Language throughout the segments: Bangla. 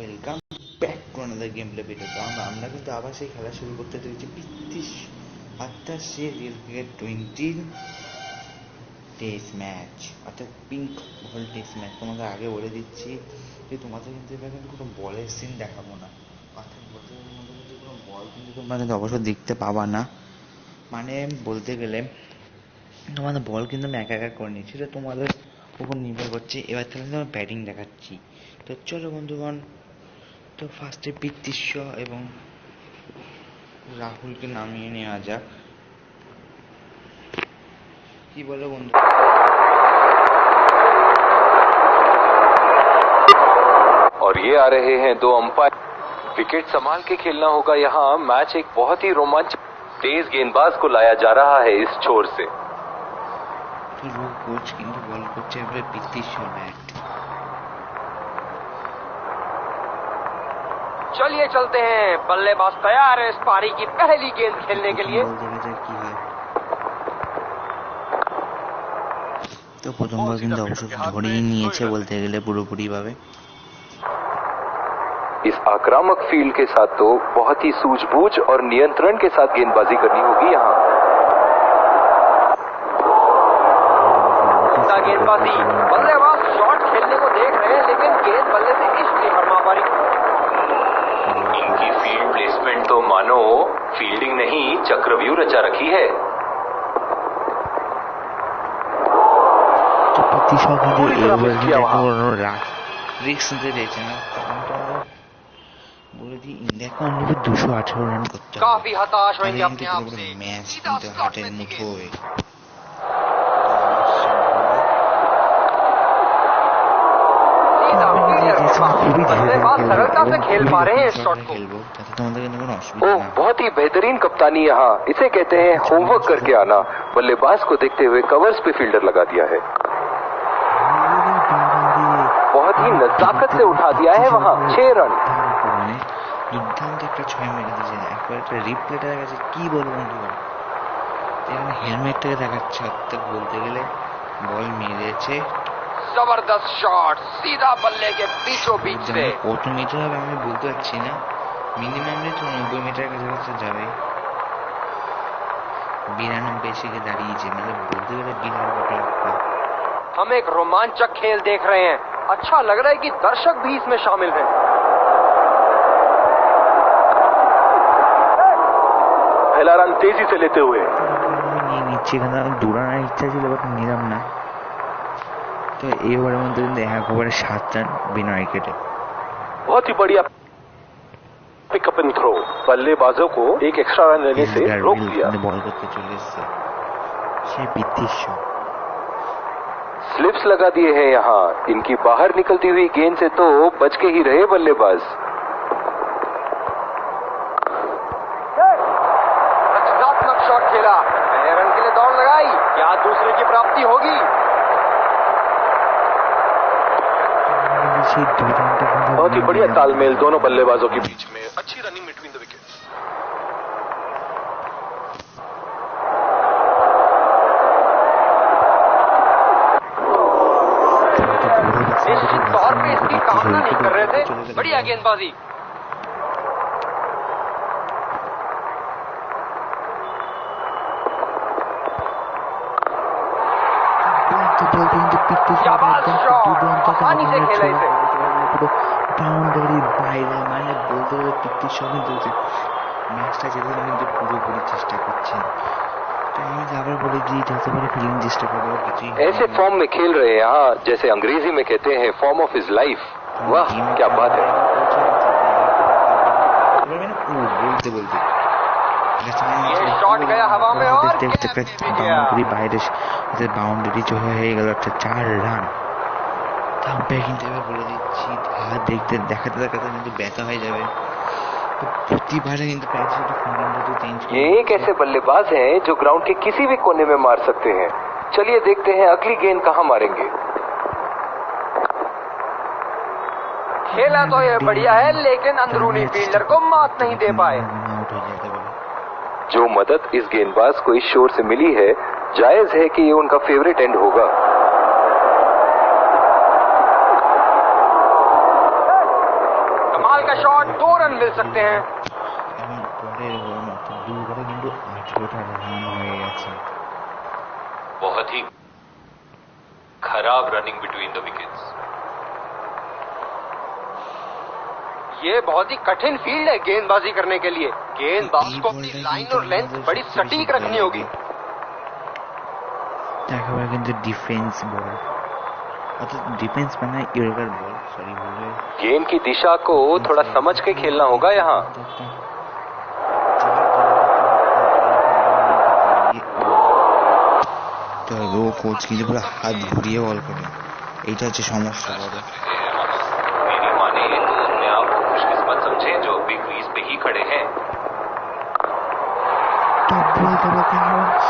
Welcome back to another game play video. তো আমরা কিন্তু আবার সেই খেলা শুরু করতে চলেছি 28 রিয়েল ক্রিকেট 20 টেস্ট ম্যাচ, অর্থাৎ পিঙ্ক বল টেস্ট ম্যাচ। তোমাদের আগে বলে দিচ্ছি যে তোমাদের কিন্তু এবার কিন্তু কোনো বলের সিন দেখাবো না, অর্থাৎ বলতে গেলে তোমাদের কিন্তু কোনো বল কিন্তু তোমরা কিন্তু অবশ্যই দেখতে পাবা না। মানে বলতে গেলে তোমাদের বল কিন্তু আমি একা করে নিচ্ছি, সেটা তোমাদের উপর নির্ভর করছে। এবার তাহলে আমি ব্যাটিং দেখাচ্ছি। তো চলো বন্ধুগণ, তো ফার্স্টে পৃথ্বী শা এবং রাহুলকে নামিয়ে নেওয়া যাক। কি বলো বন্ধু? और ये आ रहे हैं दो अंपायर। विकेट संभाल के खेलना होगा यहाँ। मैच एक बहुत ही रोमांचक, तेज गेंदबाज को लाया जा रहा है इस छोर से। तो लोग कोच কিন্তু বল করছে এবারে পৃথ্বী শা ব্যাট। चलिए चलते हैं, बल्लेबाज तैयार है इस पारी की पहली गेंद खेलने के लिए। কি হয়। তো প্রথম বল কিন্তু অবশ্যই ধরেই নিয়েছে বলতে গেলে পুরোপুরি ভাবে। इस आक्रामक फील्ड के साथ तो बहुत ही सूझबूझ और नियंत्रण के साथ गेंदबाजी करनी होगी यहाँ। गेंदबाजी, बल्लेबाज शॉट खेलने को देख रहे हैं, लेकिन गेंद बल्ले से इसलिए हरमा पारी। इनकी फील्ड प्लेसमेंट तो मानो फील्डिंग नहीं चक्रव्यूह रचा रखी है। পৃথ্বী শা কিন্তু রিস্ক নিতে চাইছে না, কারণ তোমাদের বলে দিই ইন্ডিয়াকে অনলি 218 রান করতে হবে। काफी हताश होंगे अपने आप से। ম্যাচ सीधा কিন্তু स्लॉट হাতের में दी गेंद। মুঠোয়। सीधा फील्डर के पास। बल्लेबाज सरलता से खेल पा रहे हैं इस शॉट को। খেলবো যাতে তোমাদের কিন্তু কোনো অসুবিধা ओह, না হয়। बहुत ही बेहतरीन कप्तानी यहाँ। इसे कहते हैं होमवर्क करके आना। बल्लेबाज को देखते हुए कवर्स पे फील्डर लगा दिया है। बहुत ही नजाकत से उठा दिया है वहाँ। 6 रन। দুর্দান্ত একটা 6 মেরে দিয়েছে। একবার একটা রিপ্লেটা দেখাচ্ছে, কি বলবো বন্ধুগণ, এখানে হেলমেটটাকে দেখাচ্ছে, অর্থাৎ বলতে গেলে বল মেরেছে। जबरदस्त शॉट सीधा बल्ले के बीचों बीच से। কত মিটার হবে আমি বলতে পারছি না, মিনিমামলি তো 90 মিটার কাছাকাছি যাবে। 92 এসে গিয়ে দাঁড়িয়েছে, মানে বলতে গেলে বিরাট ব্যাপার। हम एक रोमांचक खेल देख रहे हैं। अच्छा लग रहा है कि दर्शक भी इसमें शामिल हैं। पहला रन तेजी से लेते हुए নিয়ে নিচ্ছে, এখানে দৌড়ানোর ইচ্ছা ছিল বাট নিলাম না। তো এই ওভারের মধ্যে কিন্তু 1 ওভারে 7 রান বিনা উইকেটে। बहुत ही बढ़िया पिकअप एंड थ्रो। बल्लेबाजों को एक एक्स्ट्रा रन लेने से रोक दिया। বল করতে চলে এসেছে সে পৃথ্বী শা। स्लिप्स लगा दिए हैं यहाँ। इनकी बाहर निकलती हुई गेंद से तो बच के ही रहे बल्लेबाज। रचनात्मक शॉट खेला, नए रन के लिए दौड़ लगाई, क्या दूसरे की प्राप्ति होगी? সেই দুই রানটা কিন্তু बहुत ही बढ़िया तालमेल दोनों बल्लेबाजों के बीच में। अच्छी रनिंग बिटवीन द विकेट्स। निश्चित तौर पे इसकी कामना नहीं कर रहे थे। बढ़िया गेंदबाजी। शाबाश शॉट, आसानी से खेला इसे। বাউন্ডারির বাইরে, মানে বলতে গেলে পৃথ্বী শা কিন্তু ম্যাচটা জেতার কিন্তু পুরোপুরি চেষ্টা করছেন। তো আমি আবার বলে দিই, যত বড় ফিল্ডিং চেষ্টা করবো কিছুই ऐसे फॉर्म में खेल रहे हैं यहाँ, जैसे अंग्रेजी में कहते हैं फॉर्म ऑफ हिज लाइफ। वाह क्या बात है। বলতে বলতে ये शॉट गया हवा में और বাউন্ডারি বাইরে, বাউন্ডারি হয়ে গেল একটা 4 রান। আম্পায়ার কিন্তু এবার বলে দিচ্ছি, দেখাতে দেখাতে কিন্তু ব্যথা হয়ে যাবে। তো প্রতিবারে কিন্তু ये एक ऐसे बल्लेबाज हैं जो ग्राउंड के किसी भी कोने में मार सकते हैं। चलिए देखते हैं अगली गेंद कहां मारेंगे। खेला तो ये बढ़िया है, लेकिन अंदरूनी फील्डर को मात नहीं दे पाए। आउट हो जाता है। जो मदद इस गेंदबाज को इस शोर से मिली है, जायज है कि ये उनका फेवरेट एंड होगा। कमाल का शॉट, 2 रन मिल सकते हैं। এখন পরের ওভার মাত্র 2 ওভারে কিন্তু 18টা রান হয়ে গেছে। बहुत ही खराब रनिंग बिटवीन द विकेट्स। ये बहुत ही कठिन फील्ड है गेंदबाजी करने के लिए। गेंदबाज को अपनी लाइन और लेंथ बड़ी सटीक रखनी होगी। একেবারে কিন্তু ডিফেন্স বল, অর্থাৎ ডিফেন্স মানে ইয়র্কার বল, সরি ভুল হয়ে गेंद की दिशा को थोड़ा समझ के खेलना होगा यहाँ। ও কোচ কিন্তু পুরো হাত ঘুরিয়ে বল করে, এইটা হচ্ছে সমস্যা বড়। मेरी माने तो अपने आप को खुशकिस्मत समझे जो अभी क्रीज पे ही खड़े हैं।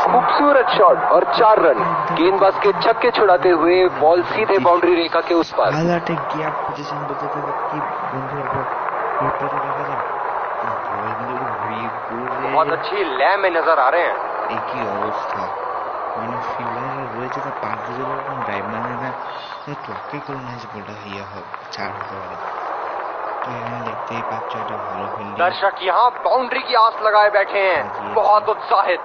खूबसूरत शॉट और 4 रन। गेंदबाज के छक्के छुड़ाते हुए बॉल सीधे बाउंड्री रेखा के उस पार। আলাটে গ্যাপ পজিশন বলতে কি বন্ধুরা পেপারে দেখা যায় বল কিন্তু ঘুরিয়ে ঘুরে बहुत अच्छी लय में नजर आ रहे हैं। একই অবস্থা, মানে ফিল্ডাররা রয়েছে তার পাশ দিয়ে যখন ড্রাইভ মারে না ট্রাকে করে নিয়েছে বলটা ইয়ে হোক 4 হতে পারে। তো এখানে দেখতেই পাচ্ছ এটা ভালো ফিল্ডিং। दर्शक यहाँ बाउंड्री की आस लगाए बैठे हैं, बहुत उत्साहित।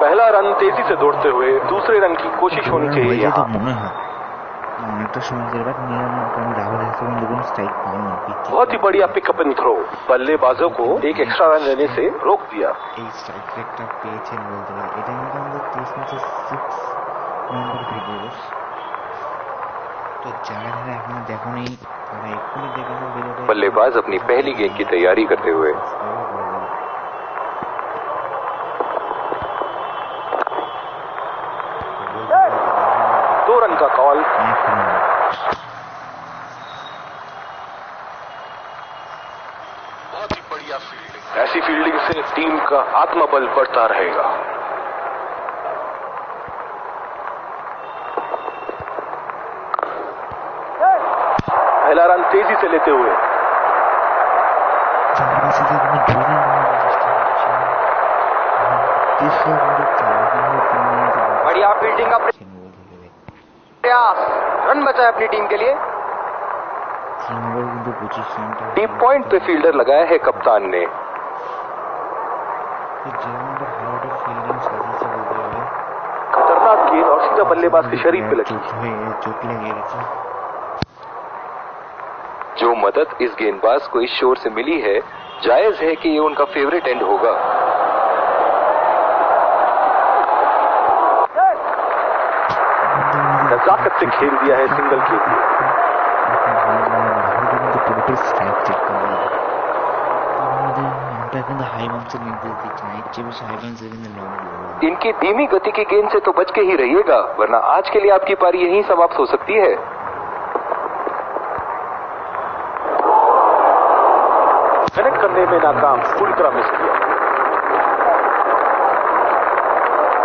पहला रन तेजी से दौड़ते हुए दूसरे रन की कोशिश होनी चाहिए यहाँ। মনে হয় অনেকটা সময় ধরে বাট নিরানব্বই রাহুল এখন দেখুন স্ট্রাইক পায়নি। बहुत ही बढ़िया पिकअप एंड थ्रो, बल्लेबाजों को एक एक्स्ट्रा रन लेने से रोक दिया। এই স্ট্রাইক রেটটা পেয়েছেন বলতে পারি। এটা কিন্তু আমাদের টেস্ট ম্যাচের 6 নম্বর ভিডিওস। তো যারা যারা এখনো দেখোনি তারা এক্ষুনি দেখে নেবে ভিডিওটা। बल्लेबाज अपनी पहली गेंद की तैयारी करते हुए। 2 रन का कॉल। बहुत ही बढ़िया फील्डिंग। ऐसी फील्डिंग से टीम का आत्मबल बढ़ता रहेगा। पहला रन तेजी से लेते हुए। बढ़िया फील्डिंग का प्रयास, रन बचाए अपनी टीम के लिए। डीप पॉइंट पे फील्डर लगाया है कप्तान ने। खतरनाक गेंद और सीधा बल्लेबाज के शरीर पे लगी। जो मदद इस गेंदबाज को इस शोर से मिली है, जायज है कि ये उनका फेवरेट एंड होगा। नजाकत से खेल दिया है सिंगल के लिए। इनकी धीमी गति की गेंद से तो बच के ही रहिएगा, वरना आज के लिए आपकी पारी यहीं समाप्त हो सकती है। कनेक्ट करने में नाकाम, पूरी तरह मिस किया।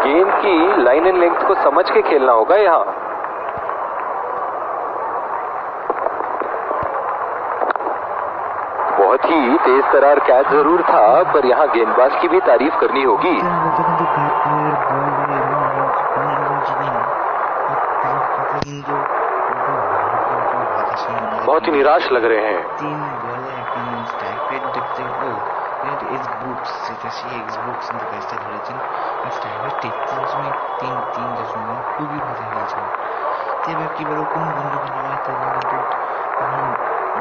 गेंद की लाइन एंड लेंथ को समझ के खेलना होगा यहाँ। बहुत ही तेज तरार कैच जरूर था, पर यहाँ गेंदबाज की भी तारीफ करनी होगी। बहुत ही निराश लग रहे हैं। 3 বলে এখন স্ট্রাইক রেট দেখতে কিন্তু এক্স বুকস যেটা সেই এক্স বুকস কিন্তু কাজটা ধরেছেন। স্ট্রাইক রেট 33.3 খুবই ভালো খেলছেন। তো এবার কি বলো কোন বন্ধু খেলা হয় তার কিন্তু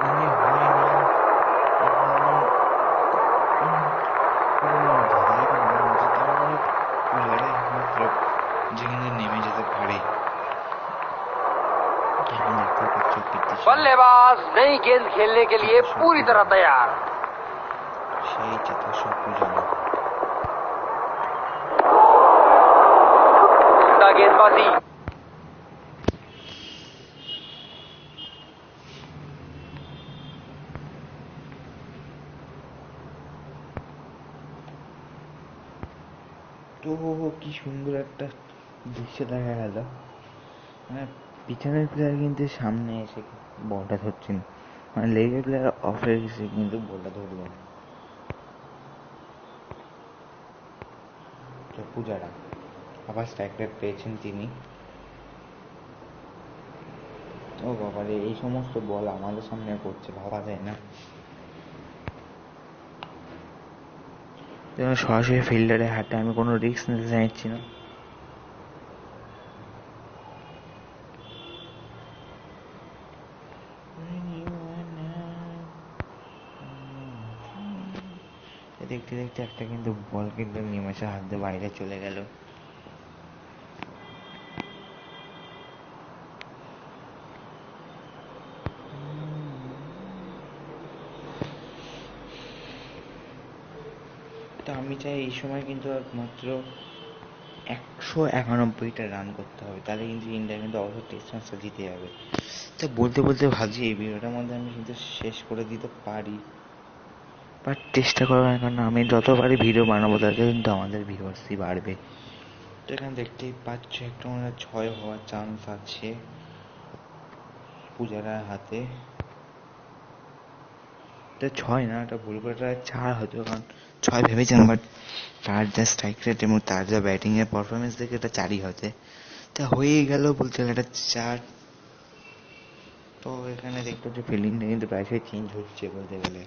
মনে হয় না যেখানে নেমে যেতে পারে। बल्लेबाज नई गेंद खेलने के लिए पूरी तरह तैयार। সেই যথাসব পূজানো गेंदबाजी। তো কি সুন্দর একটা দৃশ্য দেখা গেল, মানে পিছনের প্লেয়ার কিন্তু সামনে এসে বলটা ধরছেন, মানে লেগের প্লেয়ার অফে এসে কিন্তু বলটা ধরলেন। পূজারা আবার স্ট্রাইক রেট পেয়েছেন তিনি। ও বাবারে, এই সমস্ত বল আমাদের সামনে করছে, ভাবা যায় না। সরাসরি ফিল্ডারের হাতে আমি কোনো রিস্ক নিতে চাইছি না। দেখতে দেখতে একটা কিন্তু বল কিন্তু নিমেষের হাত দিয়ে বাইরে চলে গেল। তো আমি চাই এই সময় কিন্তু মাত্র 191টা রান করতে হবে, তাহলে কিন্তু ইন্ডিয়া কিন্তু অবশ্যই টেস্ট ম্যাচটা জিতে যাবে। তো বলতে বলতে ভাবছি এই ভিডিওটার মধ্যে আমি কিন্তু শেষ করে দিতে পারি, বাট চেষ্টা করবো না, কারণ আমি যত পারি ভিডিও বানাবো তত কিন্তু আমাদের ভিউয়ার্সই বাড়বে। তো এখানে দেখতেই পাচ্ছ একটু মনে 6 হওয়ার চান্স আছে পূজারার হাতে। এটা 6 না, এটা ভুল করে 4 হতো, কারণ 6 ভেবেছিলাম, বাট তার যা স্ট্রাইক রেট এবং তার যা ব্যাটিং এর পারফরমেন্স দেখে এটা 4ই হতে, তা হয়েই গেল বলতে গেলে এটা 4। তো এখানে দেখতে হচ্ছে ফিল্ডিংটা কিন্তু প্রায়শই চেঞ্জ হচ্ছে বলতে গেলে।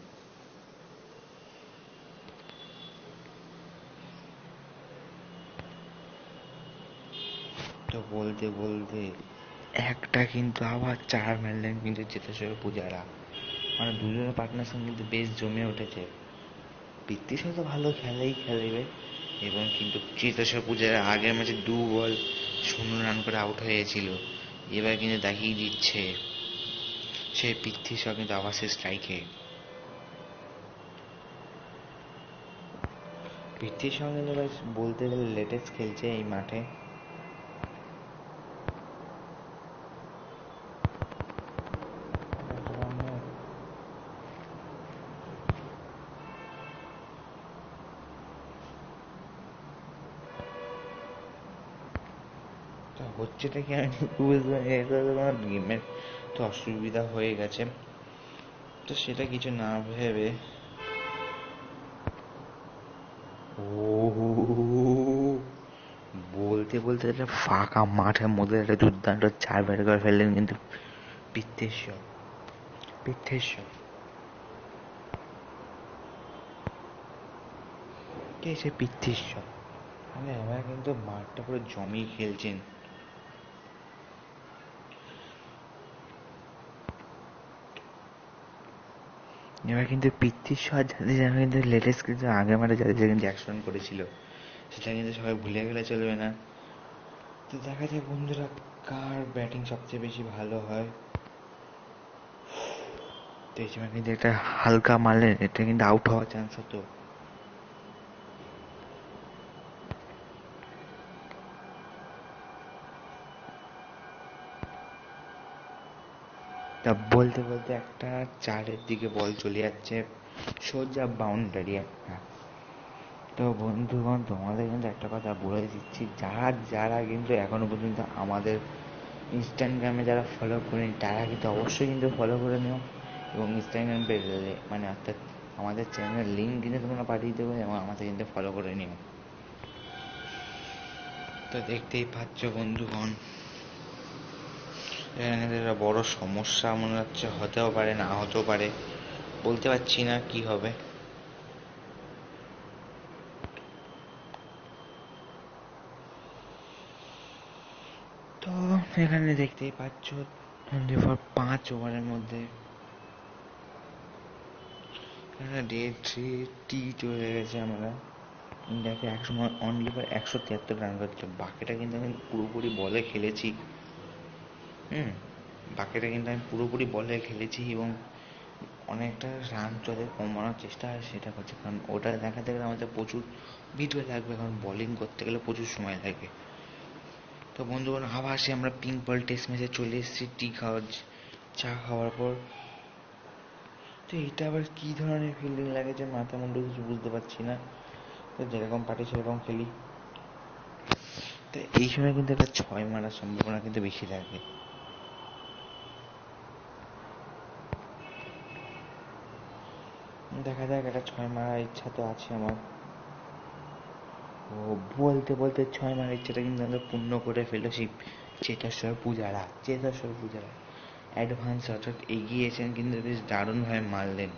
তো বলতে বলতে একটা কিন্তু আবার 4 মারলেন কিন্তু চেতেশ্বর পূজারা, মানে দুজনের পার্টনারশিপ কিন্তু বেশ জমে উঠেছে। পৃথ্বী তো ভালো খেলেই খেলবে, এবং কিন্তু চেতেশ্বর পূজারা আগের ম্যাচে 2 বল 0 রান করে আউট হয়েছিল, এবার কিন্তু দেখিয়ে দিচ্ছে সে পৃথ্বী শাহ কিন্তু আবার সে স্ট্রাইকে। পৃথ্বীর সঙ্গে কিন্তু বলতে গেলে লেটেস্ট খেলছে এই মাঠে। তো হচ্ছেটা কি আমি বুঝতে পারি, এটা তো আমার গেমের তো অসুবিধা হয়ে গেছে, তো সেটা কিছু না ভেবে বলতে বলতে একটা ফাঁকা মাঠের মধ্যে একটা দুর্দান্ত 4 ব্যাট করে ফেললেন কিন্তু পৃথ্বীশ্বর। কে সে পৃথ্বীশ্বর? মানে এবার কিন্তু মাঠটা পুরো জমিয়ে খেলছেন। এবার কিন্তু পৃথ্বীশ্বর জাদেজা কিন্তু লেটেস্ট কিন্তু আগের মাঠে জাদেজা কিন্তু 100 রান করেছিল, সেটা কিন্তু সবাই ভুলে গেলে চলবে না। তো দেখা যাক বন্ধুরা কার ব্যাটিং সবচেয়ে বেশি ভালো হয়। তো এই সময় কিন্তু একটা হালকা মারলেন, এটা কিন্তু আউট হওয়ার চান্স হতো। তা বলতে বলতে একটা 4-এর দিকে বল চলে যাচ্ছে, সোজা বাউন্ডারি একটা। তো বন্ধুগণ তোমাদের কিন্তু একটা কথা বলে দিচ্ছি, যারা যারা কিন্তু এখনো পর্যন্ত আমাদের ইনস্টাগ্রামে যারা ফলো করেনি তারা কিন্তু অবশ্যই কিন্তু ফলো করে নিও, এবং ইনস্টাগ্রাম পেজে মানে অর্থাৎ আমাদের চ্যানেলের লিঙ্ক কিন্তু তোমরা পাঠিয়ে দেবে এবং আমাদের কিন্তু ফলো করে নিও। তো দেখতেই পাচ্ছ বন্ধুগণ, এখানে একটা বড় সমস্যা মনে হচ্ছে, হতেও পারে না হতেও পারে, বলতে পারছি না কি হবে। তো এখানে দেখতেই পাচ্ছ 5 ওভারের মধ্যে ডে 3 চলে গেছে। আমরা ইন্ডিয়াকে একসময় অনলি ফর 173 রান করছিল, বাকিটা কিন্তু আমি পুরোপুরি বলে খেলেছি। বাকিটা কিন্তু আমি পুরোপুরি বলে খেলেছি এবং অনেকটা রান চলে কমানোর চেষ্টা হয় সেটা করছে, কারণ ওটা দেখাতে গেলে আমাদের প্রচুর ভিডিও লাগবে, কারণ বোলিং করতে গেলে প্রচুর সময় লাগে। তো বন্ধুগণ আবার সে আমরা পিঙ্ক বল টেস্ট ম্যাচে চলে এসেছি টি খাওয়ার চা খাওয়ার পর। তো এটা আবার কি ধরনের ফিল্ডিং লাগেছে মাথা মুন্ডু কিছু বুঝতে পারছি না, তো যেরকম পারি সেরকম খেলি। তো এই সময় কিন্তু একটা 6 মারার সম্ভাবনা কিন্তু বেশি থাকে। দেখা যাক, একটা 6 মারার ইচ্ছা তো আছে আমার। ও বলতে বলতে 6 মারার ইচ্ছাটা কিন্তু আমরা পূর্ণ করে ফেলেছি। চেতেশ্বর পূজারা অ্যাডভান্স অর্থাৎ এগিয়েছেন, কিন্তু বেশ দারুণভাবে মারলেন।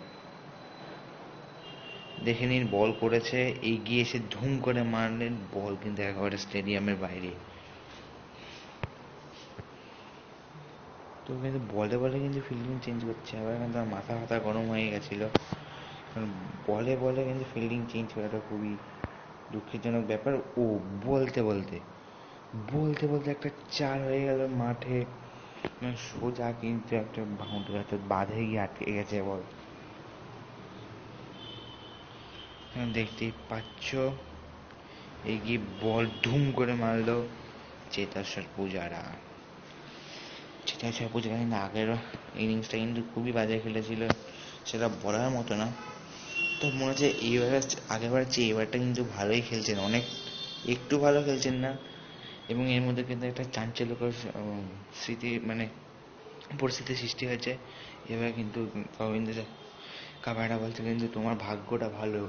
দেখে নিন, বল করেছে, এগিয়ে এসে ধুম করে মারলেন, বল কিন্তু একেবারে স্টেডিয়ামের বাইরে। তো কিন্তু বলে বলে কিন্তু ফিল্ডিং চেঞ্জ করছে, আবার কিন্তু আমার মাথা ফাথা গরম হয়ে গেছিলো, কারণ বলে বলে কিন্তু ফিল্ডিং চেঞ্জ করাটা খুবই দুঃখজনক ব্যাপার। ও বলতে বলতে বলতে বলতে একটা 4 হয়ে গেল মাঠে, মানে সোজা কিন্তু একটা বাউন্ডারি অর্থাৎ বাঁধে গিয়ে আটকে গেছে বল। দেখতেই পাচ্ছ, এগিয়ে বল ধুম করে মারলো চেতেশ্বর পূজারা। চেতেশ্বর পূজারা কিন্তু আগের ইনিংসটা কিন্তু খুবই বাজে খেলেছিল, সেটা বলার মতো না। তো মনে হচ্ছে এইবার আগেরবার চেয়ে এবারটা কিন্তু ভালোই খেলছেন, অনেক একটু ভালো খেলছেন না, এবং এর মধ্যে কিন্তু একটা চাঞ্চল্যকর স্মৃতি মানে পরিস্থিতির সৃষ্টি হয়েছে। এবার কিন্তু গোবিন্দ কাবাডা বলছে কিন্তু তোমার ভাগ্যটা ভালো,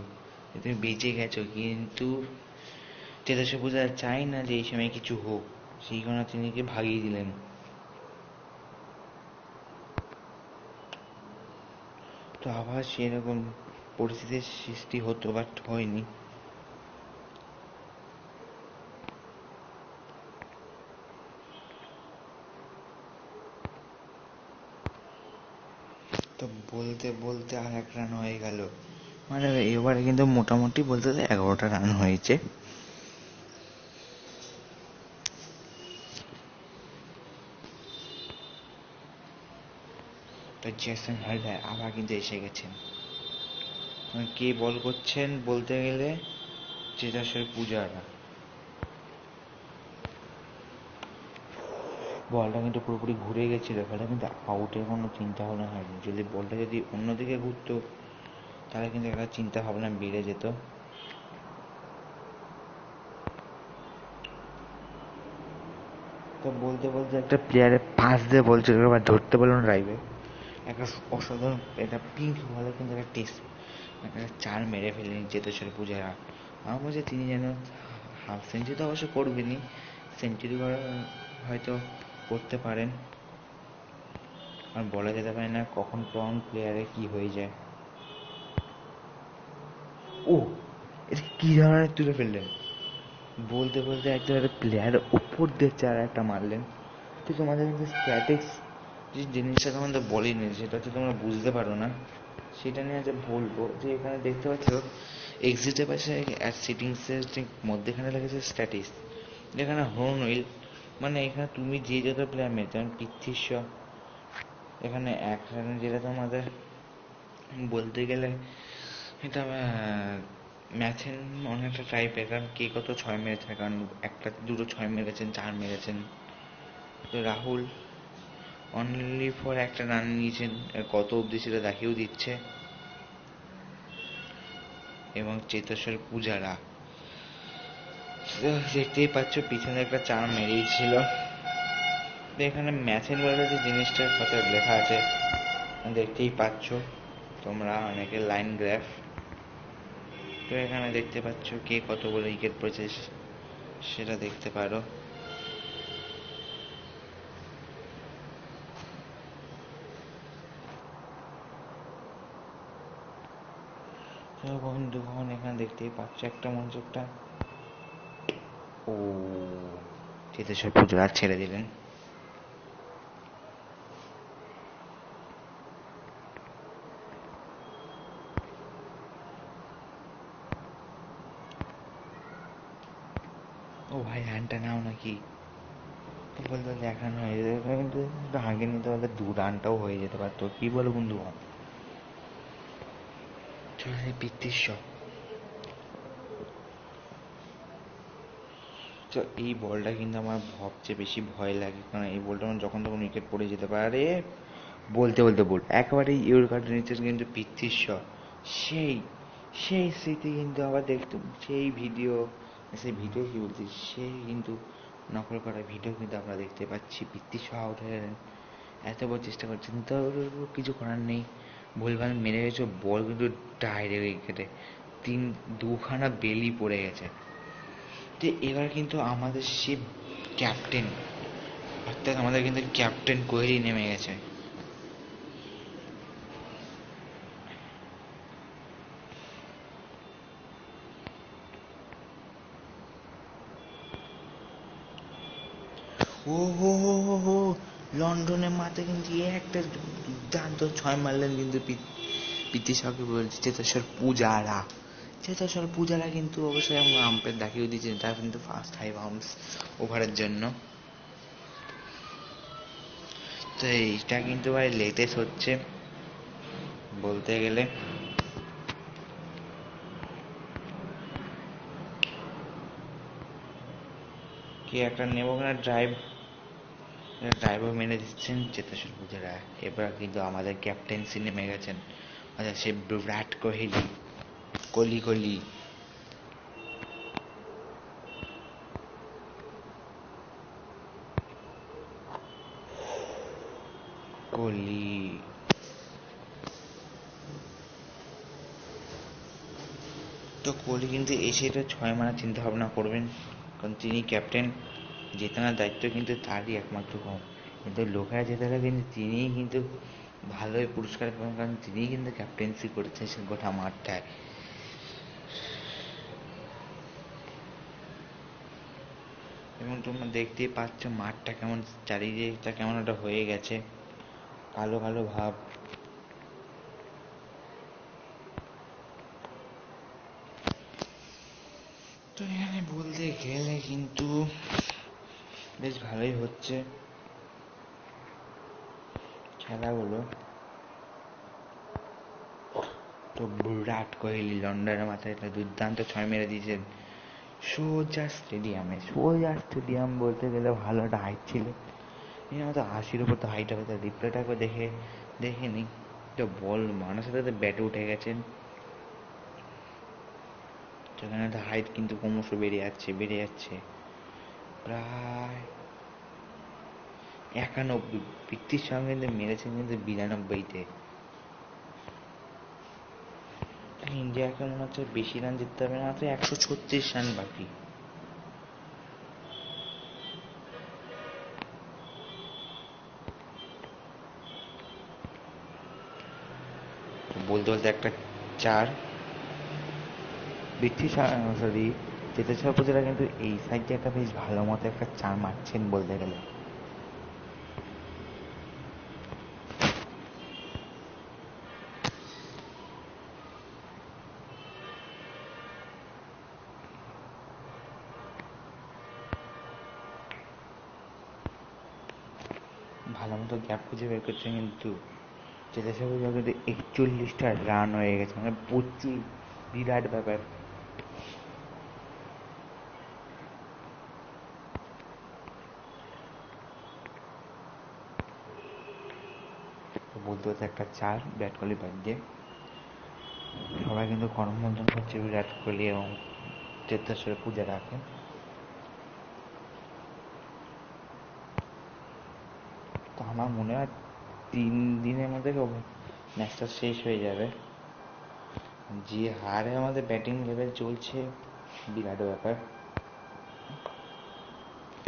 তুমি বেঁচে গেছো, কিন্তু তেতাল্লিশ পূজা চাই না যে এই সময় কিছু হোক, সেই কারণে তিনি ভাগিয়ে দিলেন। তো আবার সেরকম পরিস্থিতির সৃষ্টি হতো, বাট হয়নি। তো বলতে বলতে আর 1 রান হয়ে গেল, মানে এবারে কিন্তু মোটামুটি বলতে 11টা রান হয়েছে। তো জেসন হলডার আবার কিন্তু এসে গেছেন। কে বল করছেন বলতে গেলে চেতেশ্বর পূজারা। বলটা কিন্তু পুরোপুরি ঘুরে গেছিল, খেলা কিন্তু আউটের কোনো চিন্তা ভাবনা হয়নি। যদি বলটা যদি অন্যদিকে ঘুরতো তাহলে কিন্তু একটা চিন্তা ভাবনা বেড়ে যেত। তো বলতে বলতে একটা প্লেয়ারের পাশ দিয়ে বলছিল, এবার ধরতে পারলো না ড্রাইভে, একটা অসাধারণ একটা পিঙ্ক বলে কিন্তু একটা টেস্ট একটা 4 মেরে ফেলেন চেতেশ্বর পূজারা। আমার মনে হচ্ছে তিনি যেন হাফ সেঞ্চুরি তো অবশ্য করবেনই, সেঞ্চুরি করা হয়তো করতে পারেন, আর বলা যেতে পারে না কখন কোন প্লেয়ারে কি হয়ে যায়। ও, এটা কি ধরনের তুলে ফেললেন, বলতে বলতে একদম একটা প্লেয়ারের উপর দিয়ে 4 একটা মারলেন। তো তোমাদের কিন্তু স্ট্যাটিক্স যে জিনিসটা তোমাদের বলিনি, সেটা হচ্ছে তোমরা বুঝতে পারো না, সেটা নিয়ে যে বলবো যে এখানে দেখতে পাচ্ছ এক্সিটের পাশে সিটিংসের ঠিক মধ্যেখানে লেগেছে স্ট্যাটিক্স, যেখানে হোর্ন হুইল, মানে এখানে তুমি যে যত প্লেয়ার মেয়ে, যেমন পৃথ্বী শ এখানে 1 রানে, যেটা তোমাদের বলতে গেলে এটা ম্যাথেন অনেকটা টাইপের, কারণ কে কত 6 মেরেছে, কারণ একটা দুটো 6 মেরেছেন, 4 মেরেছেন। তো রাহুল অনলি ফর একটা রান নিয়েছেন, কত অবধি সেটা দেখিয়েও দিচ্ছে। এবং চেতেশ্বর পূজারা দেখতেই পাচ্ছ পিছনে একটা 4 মেরেই ছিল। এখানে ম্যাথেন বলে যে জিনিসটার কথা লেখা আছে দেখতেই পাচ্ছ তোমরা, অনেকের লাইন গ্রাফ। তো এখানে দেখতে পাচ্ছ কে কত বলে উইকেট পড়েছে, সেটা দেখতে পারো। তো বন্ধুগণ এখানে দেখতেই পাচ্ছ একটা মঞ্চ একটা, ও চেতেশ্বর পূজারা ছেড়ে দিলেন। ও ভাই রানটা নাও নাকি, তো বলতে দেখানো হয়ে যেত, কিন্তু আগে নিতে পারলে 2 রানটাও হয়ে যেতে পারতো, কি বলো বন্ধুগণ। পিতৃশ, তো এই বলটা কিন্তু আমার সবচেয়ে বেশি ভয় লাগে, কারণ এই বলটা আমার যখন তখন উইকেট পড়ে যেতে পারে। বলতে বলতে বল একেবারেই ইউর কার্ড নিচে কিন্তু পিতৃশ, সেই সেই স্মৃতি কিন্তু আবার দেখতে, সেই ভিডিও কি বলছি, সেই কিন্তু নকল করা ভিডিও কিন্তু আমরা দেখতে পাচ্ছি। পিতৃশ আউট হয়ে গেলেন, এত বড় চেষ্টা করছেন, তো কিছু করার নেই, ভুলভাল মেরে গেছে, বল কিন্তু ডাইরেক্ট উইকেটে, 2খানা বেলি পড়ে গেছে। তো এবার কিন্তু আমাদের সে ক্যাপ্টেন, অর্থাৎ আমাদের কিন্তু ক্যাপ্টেন কোহলি নেমে গেছে। ও হো হো হো হো, লন্ডনের মাথায় কিন্তু একটা দুর্দান্ত 6 মারলেন কিন্তু পিটি শাহকে বলছে চেতেশ্বর পূজারা কিন্তু অবশ্যই আমরা আম্পায়ার দেখিয়ে দিয়েছে এটা কিন্তু ফার্স্ট হাই বাউন্স ওভারের জন্য। তো এইটা কিন্তু ভাই লেটেস্ট হচ্ছে বলতে গেলে। কি একটা নেবো না ড্রাইভার মেনে দিচ্ছেন চেতেশ্বর পূজারা। এবার কিন্তু আমাদের ক্যাপ্টেন্সি নেমে গেছেন, আচ্ছা সে বিরাট কোহলি কোহলি কোহলি তো কোহলি কিন্তু এসে এটা 6 মারার চিন্তা ভাবনা করবেন, কারণ তিনি ক্যাপ্টেন, জেতানোর দায়িত্ব কিন্তু তারই একমাত্র কম। কিন্তু লোকেরা জেতালে কিন্তু তিনিই কিন্তু ভালোই পুরস্কার পাবেন, কারণ তিনিই কিন্তু ক্যাপ্টেন্সি করেছেন গোটা মাঠটায়। এবং তোমরা দেখতেই পাচ্ছ মাঠটা কেমন, চারিদিকটা কেমন একটা হয়ে গেছে, কালো কালো ভাব। তো এখানে বলতে গেলে কিন্তু বেশ ভালোই হচ্ছে খেলাগুলো। তো বিরাট কোহলি লন্ডনের মাথায় একটা দুর্দান্ত 6 মেরে দিয়েছেন সোজা স্টেডিয়াম বলতে গেলে ভালো একটা হাইট ছিল, হয়তো 80-র উপর তো হাইট হবে। তার রিপ্লেটা একবার দেখে নি, তো বল মানুষের সাথে ব্যাটে উঠে গেছেন, সেখানে তো হাইট কিন্তু ক্রমশ বেড়ে যাচ্ছে প্রায় 91। বৃত্তির সঙ্গে কিন্তু মেরেছেন কিন্তু 92-তে। ইন্ডিয়াকে মনে হচ্ছে বেশি রান জিততে হবে না, মাত্র 136 রান বাকি। বলতে বলতে একটা 4 চেতেশ্বর পূজারা কিন্তু এই সাইডে একটা বেশ ভালো মতো একটা 4 মারছেন বলতে গেলে। ভালো মতো গ্যাপ খুঁজে বের করছে কিন্তু চেতেশ্বর পূজারা কিন্তু 41টা রান হয়ে গেছে, মানে প্রচুর, বিরাট ব্যাপার। বলতে বলতে একটা 4 বিরাট কোহলি ব্যাট দিয়ে। সবাই কিন্তু করমর্দন করছে বিরাট কোহলি এবং চেতেশ্বর পূজারাকে। তো আমার মনে হয় 3 দিনের মধ্যে ম্যাচটা শেষ হয়ে যাবে। যে হারে আমাদের ব্যাটিং লেভেল চলছে, বিরাট ব্যাপার।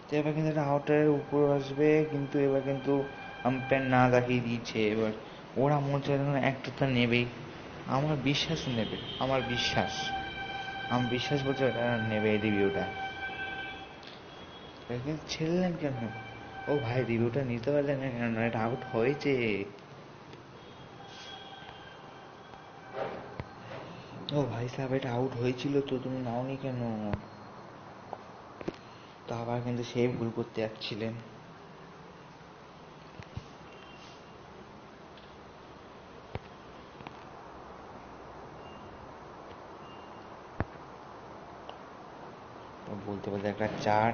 তো এবার কিন্তু একটা আউটারের উপর আসবে, কিন্তু এবার কিন্তু আম্পায়ার না দেখিয়ে দিয়েছে। এবার ওরা মনে একটা তো নেবেই, আমার বিশ্বাস বলছে ওটা নেবে রিভিউটা। ছেড়লেন কেন? ও ভাই রিভিউটা নিতে পারলেন না কেন? এটা আউট হয়েছে। ও ভাই সাহেব, এটা আউট হয়েছিল তো তুমি নাওনি কেন? তো আবার কিন্তু সেই ভুল করতে যাচ্ছিলেন। তো বলতে বলতে একটা 4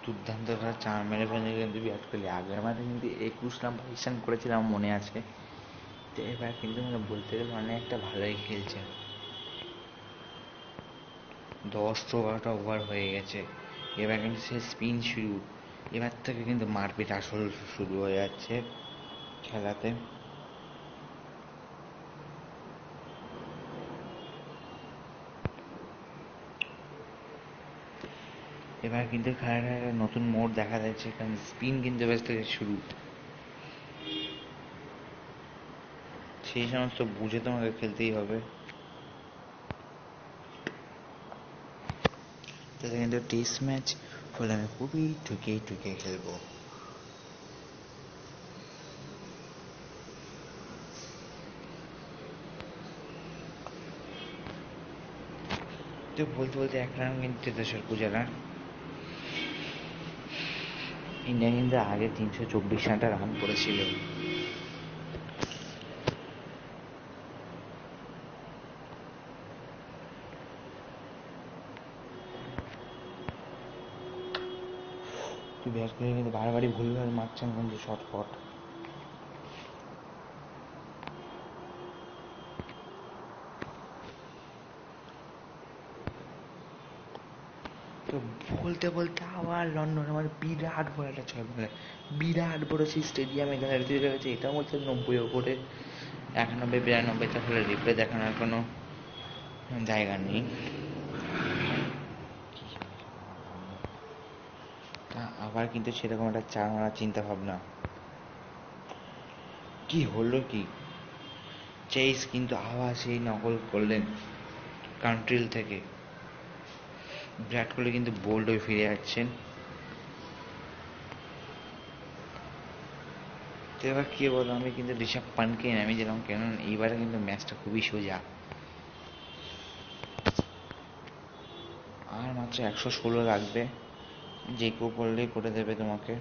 দুর্দান্ত একটা 4 মেরে ফেলে কিন্তু বিরাট কোহলি। আগের ম্যাচে কিন্তু 21 রান 22 রান করেছিলাম মনে আছে। তো এবার কিন্তু মানে বলতে গেলে অনেকটা ভালোই খেলছে। 10-12টা ওভার হয়ে গেছে, এবার কিন্তু সে স্পিন শুরু। এবার থেকে কিন্তু মারপিট আসল শুরু হয়ে যাচ্ছে খেলাতে। এবার কিন্তু খেলাটা একটা নতুন মোড় দেখা যাচ্ছে, কারণ স্পিন কিন্তু এবার থেকে শুরু। সেই সমস্ত বুঝে তোমাকে খেলতেই হবে। তাতে কিন্তু টেস্ট ম্যাচ ফলে আমি খুবই ঠুকে ঠুকে খেলবো। তো বলতে বলতে এক রান কিন্তু তেতেশ্বর পূজারা ইন্ডিয়া কিন্তু আগে 324 রান করেছিল। বিরাট কোহলি কিন্তু বারবারই ভুলভাল মারছেন কিন্তু শর্টকট। তো বলতে বলতে আবার লন্ডনের মধ্যে বিরাট বড় একটা ছয় বলে, বিরাট বড় সেই স্টেডিয়ামে গ্যালারি তৈরি হয়েছে। এটা বলছে 90 ওপরে, 91 92 আসলে রিপ্লে দেখানোর কোনো জায়গা নেই। আবার কিন্তু সেরকম একটা 4 মারার চিন্তা ভাবনা। কি হলো কি, চেস কিন্তু আবার সেই নকল করলেন কান্ট্রিল থেকে। বিরাট কোহলি কিন্তু বোল্ড হয়ে ফিরে যাচ্ছেন। তো এবার কি বলো, আমি কিন্তু ঋষভ পান্টকে নামিয়ে দিলাম, কেন এইবারে কিন্তু ম্যাচটা খুবই সোজা। আর মাত্র 116 লাগবে, যে কেউ করলেই করে দেবে তোমাকে।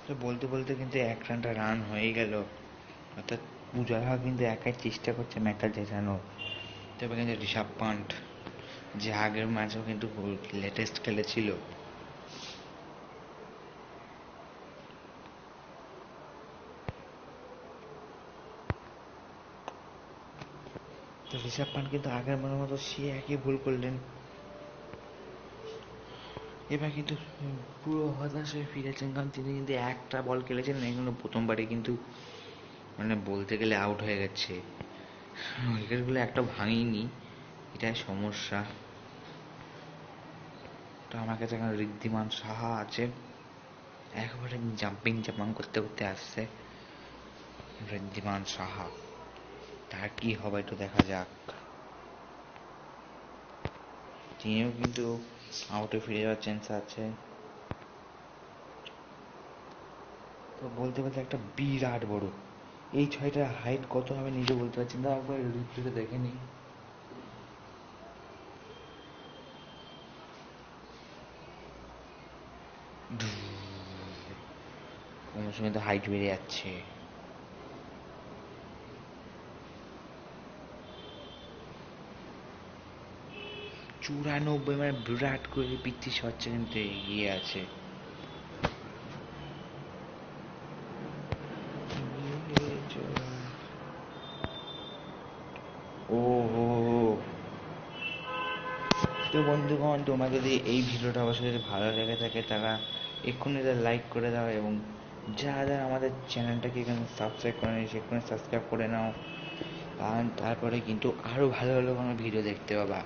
তো বলতে বলতে কিন্তু 1 রান হয়ে গেল, অর্থাৎ পূজারা কিন্তু একাই চেষ্টা করছে ম্যাচটা জেতানোর। তবে কিন্তু ঋষভ পান্ট, যে আগের ম্যাচেও কিন্তু লেটেস্ট খেলেছিল, তো ঋষভ পান্ট কিন্তু আগের মনের মতো সে একই ভুল করলেন। এবার কিন্তু পুরো হতাশ হয়ে ফিরেছেন, কারণ তিনি কিন্তু একটা বল খেলেছেন, এগুলো প্রথমবারে কিন্তু মানে বলতে গেলে আউট হয়ে গেছে। উইকেটগুলো একটা ভাঙিনি, এটাই সমস্যা। তো আমার কাছে এখন ঋদ্ধিমান সাহা আছে, একবারে জাম্পিং করতে করতে আসছে ঋদ্ধিমান সাহা। তার কি হবে একটু দেখা যাক। তিনিও কিন্তু আউটে ফিরে যাওয়ার চান্স আছে। তো বলতে বলতে একটা বিরাট বড়, এই ছয়টার হাইট কত হবে নিজে বলতে পারছি না, একবার রিপ্লেতে দেখে নিই। ক্রমশ কিন্তু হাইট বেড়ে যাচ্ছে। 94, মানে বিরাট কোহলি 35 সেকেন্ডে এগিয়ে আছে। ও হো হো। তো বন্ধুগণ, তোমার যদি এই ভিডিওটা অবশ্যই যদি ভালো লেগে থাকে, তারা এক্ষুনি লাইক করে দাও, এবং যারা যারা আমাদের চ্যানেলটাকে এখানে সাবস্ক্রাইব করে নিয়েছে এক্ষুনি সাবস্ক্রাইব করে নাও, কারণ তারপরে কিন্তু আরও ভালো ভালো কোনো ভিডিও দেখতে পাবা।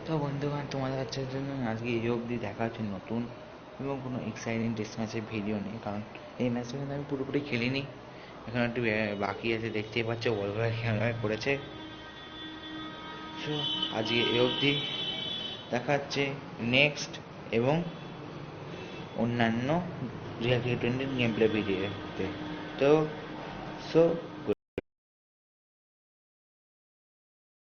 তো বন্ধুগণ, তোমাদের হচ্ছে জন্য আজকে এই অবধি। দেখা হচ্ছে নতুন এবং কোনো এক্সাইটিং টেস্ট ম্যাচের ভিডিও নেই, কারণ এই ম্যাচটা কিন্তু আমি পুরোপুরি খেলিনি, এখন একটু বাকি আছে। দেখতেই পাচ্ছ বলভার খেলা করেছে। সো আজকে এই অবধি, দেখা হচ্ছে নেক্সট এবং অন্যান্য রিয়েল ক্রিকেট 20 গেম প্লে ভিডিওতে। তো সো